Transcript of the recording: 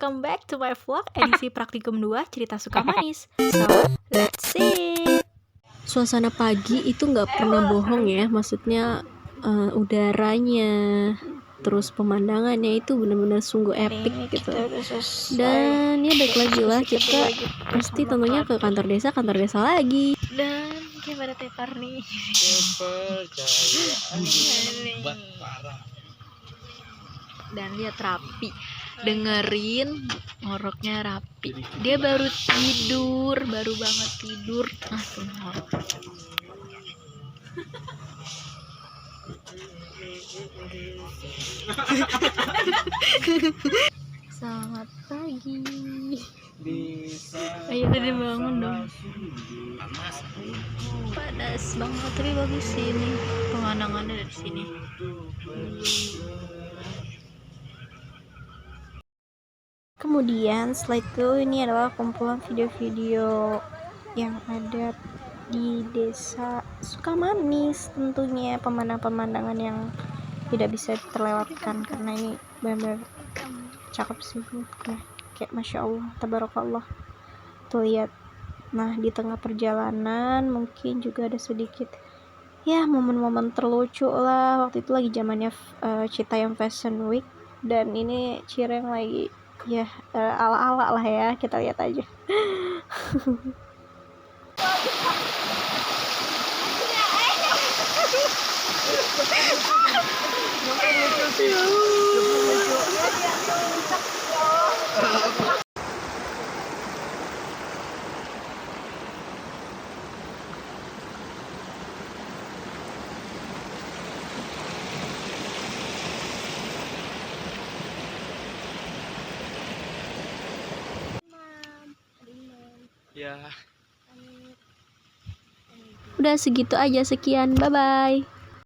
welcome back to my vlog edisi praktikum 2 cerita suka manis. So, let's see. Suasana pagi itu nggak pernah bohong ya, maksudnya udaranya, terus pemandangannya itu benar-benar sungguh epic gitu. Dan ya baik lagi lah, kita pasti tentunya ke kantor desa lagi. Dan gimana tepar nih? Dan lihat rapi, dengerin ngoroknya rapi. Dia baru tidur, baru banget tidur. Selamat pagi. Ayo tadi bangun dong. Panas banget, tapi bagus sih ini pemandangannya dari sini. Kemudian setelah itu ini adalah kumpulan video-video yang ada di desa Sukamanis, tentunya pemandangan-pemandangan yang tidak bisa terlewatkan karena ini benar-benar cakep sih, kayak masya Allah, tabarakallah. Tuh lihat, nah di tengah perjalanan mungkin juga ada sedikit ya momen-momen terlucu lah. Waktu itu lagi zamannya Citayam Fashion Week dan ini Cireng lagi ya ala-ala lah ya, kita lihat aja. Ya. Udah segitu aja, sekian, bye bye.